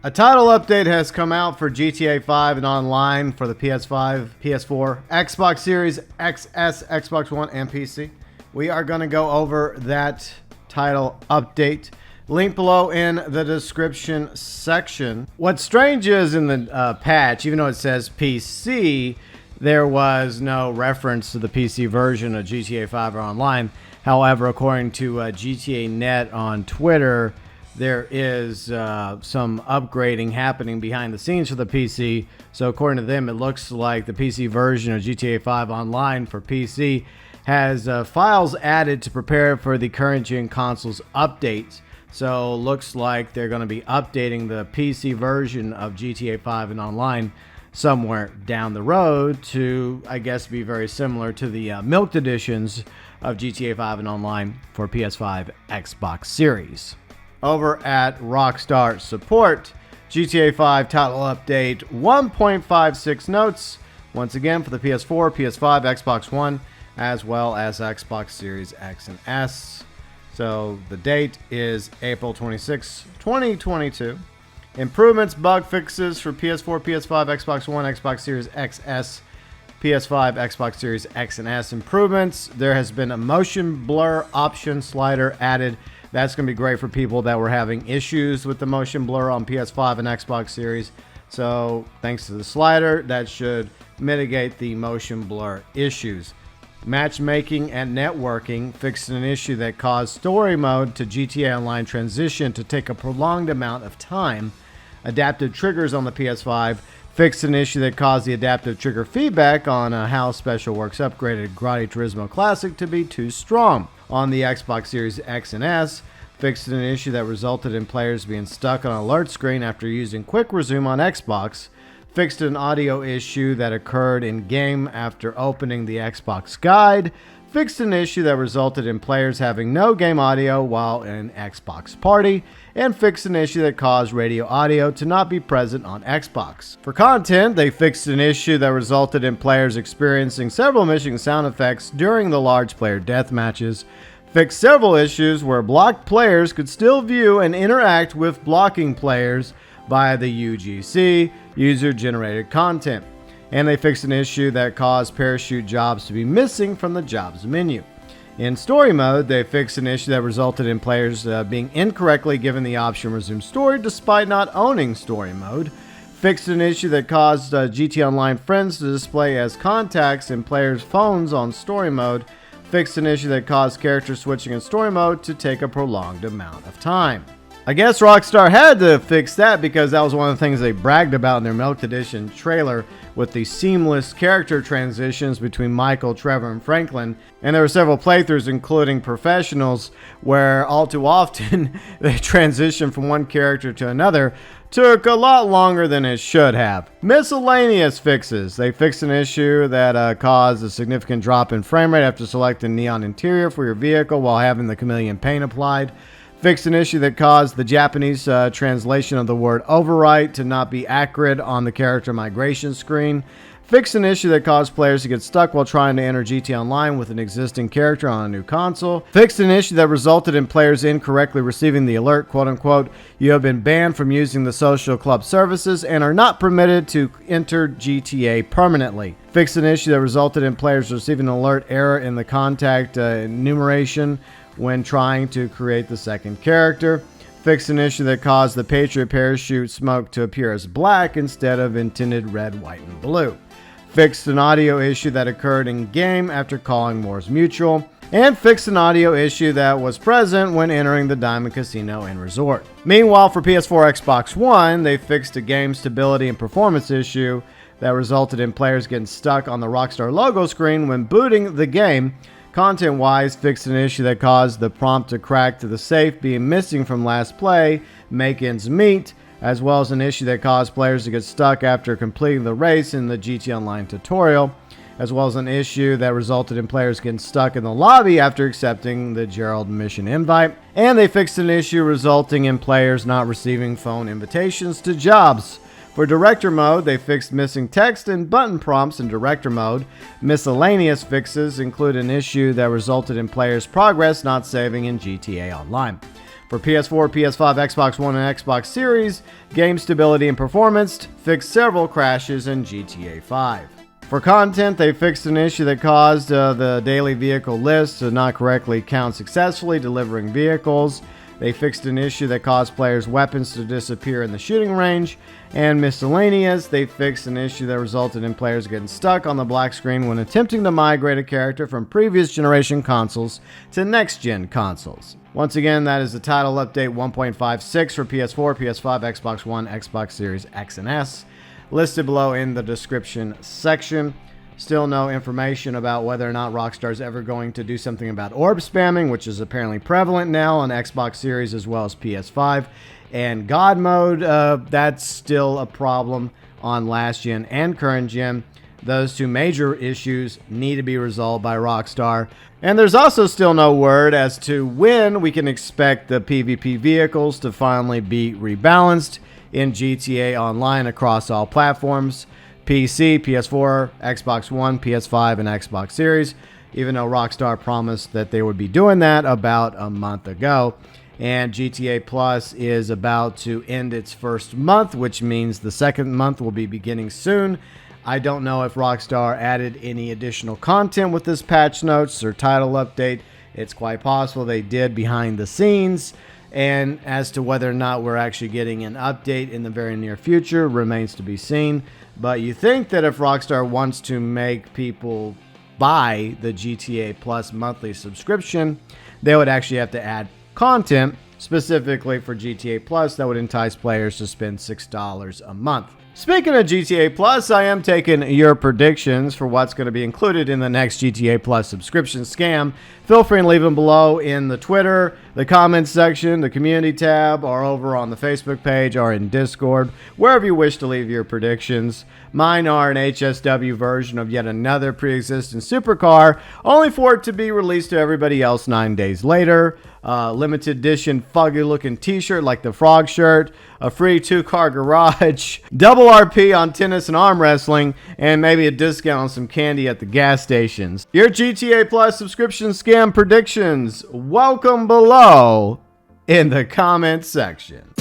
A title update has come out for GTA 5 and online for the PS5, PS4, Xbox Series XS, Xbox One, and PC. We are going to go over that title update. Link below in the description section. What's strange is in the patch, even though it says PC, there was no reference to the PC version of GTA 5 or online. However, according to GTA Net on Twitter, there is some upgrading happening behind the scenes for the PC. So according to them, it looks like the PC version of GTA 5 Online for PC has files added to prepare for the current gen consoles updates. So looks like they're going to be updating the PC version of GTA 5 and Online somewhere down the road to, I guess, be very similar to the milked editions of GTA 5 and Online for PS5, Xbox Series. Over at Rockstar Support, GTA 5 title update 1.56 notes, once again for the PS4, PS5, Xbox One, as well as Xbox Series X and S. So the date is April 26, 2022. Improvements, bug fixes for PS4, PS5, Xbox One, Xbox Series XS, PS5, Xbox Series X and S. Improvements, there has been a motion blur option slider added. That's going to be great for people that were having issues with the motion blur on PS5 and Xbox Series. So thanks to the slider, that should mitigate the motion blur issues. Matchmaking and networking fixed an issue that caused story mode to GTA Online transition to take a prolonged amount of time. Adaptive triggers on the PS5 fixed an issue that caused the adaptive trigger feedback on how Special Works upgraded Gran Turismo Classic to be too strong. On the Xbox Series X and S, fixed an issue that resulted in players being stuck on an alert screen after using Quick Resume on Xbox. Fixed an audio issue that occurred in game after opening the Xbox guide. Fixed an issue that resulted in players having no game audio while in Xbox Party, and fixed an issue that caused radio audio to not be present on Xbox. For content, they fixed an issue that resulted in players experiencing several missing sound effects during the large player deathmatches. Fixed several issues where blocked players could still view and interact with blocking players via the UGC, user-generated content. And they fixed an issue that caused parachute jobs to be missing from the jobs menu. In story mode, they fixed an issue that resulted in players being incorrectly given the option resume story despite not owning story mode. Fixed an issue that caused GT Online friends to display as contacts in players' phones on story mode. Fixed an issue that caused character switching in story mode to take a prolonged amount of time. I guess Rockstar had to fix that because that was one of the things they bragged about in their Milk Edition trailer with the seamless character transitions between Michael, Trevor, and Franklin. And there were several playthroughs, including professionals, where all too often the transition from one character to another took a lot longer than it should have. Miscellaneous fixes. They fixed an issue that caused a significant drop in frame rate after selecting neon interior for your vehicle while having the chameleon paint applied. Fixed an issue that caused the Japanese translation of the word overwrite to not be accurate on the character migration screen. Fixed an issue that caused players to get stuck while trying to enter GT Online with an existing character on a new console. Fixed an issue that resulted in players incorrectly receiving the alert, quote unquote, you have been banned from using the social club services and are not permitted to enter GTA permanently. Fixed an issue that resulted in players receiving an alert error in the contact enumeration when trying to create the second character. Fixed an issue that caused the Patriot parachute smoke to appear as black instead of intended red, white, and blue. Fixed an audio issue that occurred in game after calling Moore's Mutual. And fixed an audio issue that was present when entering the Diamond Casino and Resort. Meanwhile, for PS4, Xbox One, they fixed a game stability and performance issue that resulted in players getting stuck on the Rockstar logo screen when booting the game. Content-wise, fixed an issue that caused the prompt to crack to the safe being missing from last play, make ends meet, as well as an issue that caused players to get stuck after completing the race in the GT Online tutorial, as well as an issue that resulted in players getting stuck in the lobby after accepting the Gerald mission invite. And they fixed an issue resulting in players not receiving phone invitations to jobs. For Director Mode, they fixed missing text and button prompts in Director Mode. Miscellaneous fixes include an issue that resulted in players' progress not saving in GTA Online. For PS4, PS5, Xbox One, and Xbox Series, game stability and performance fixed several crashes in GTA 5. For content, they fixed an issue that caused the daily vehicle list to not correctly count successfully delivering vehicles. They fixed an issue that caused players' weapons to disappear in the shooting range. And miscellaneous, they fixed an issue that resulted in players getting stuck on the black screen when attempting to migrate a character from previous generation consoles to next-gen consoles. Once again, that is the title update 1.56 for PS4, PS5, Xbox One, Xbox Series X and S, listed below in the description section. Still no information about whether or not Rockstar is ever going to do something about orb spamming, which is apparently prevalent now on Xbox Series as well as PS5. And God mode, that's still a problem on last gen and current gen. Those two major issues need to be resolved by Rockstar. And there's also still no word as to when we can expect the PvP vehicles to finally be rebalanced in GTA Online across all platforms. PC, PS4, Xbox One, PS5, and Xbox Series, even though Rockstar promised that they would be doing that about a month ago. And GTA Plus is about to end its first month, which means the second month will be beginning soon. I don't know if Rockstar added any additional content with this patch notes or title update. It's quite possible they did behind the scenes. And as to whether or not we're actually getting an update in the very near future remains to be seen. But you think that if Rockstar wants to make people buy the GTA Plus monthly subscription, they would actually have to add content specifically for GTA Plus that would entice players to spend $6 a month. Speaking of GTA Plus, I am taking your predictions for what's going to be included in the next GTA Plus subscription scam. Feel free and leave them below in the Twitter, the comments section, the community tab, or over on the Facebook page or in Discord, wherever you wish to leave your predictions. Mine are an HSW version of yet another pre-existing supercar, only for it to be released to everybody else 9 days later. Limited edition fuggy looking t-shirt like the frog shirt, a free 2-car garage, double RP on tennis and arm wrestling, and maybe a discount on some candy at the gas stations. Your GTA Plus subscription scam predictions, welcome below in the comments section.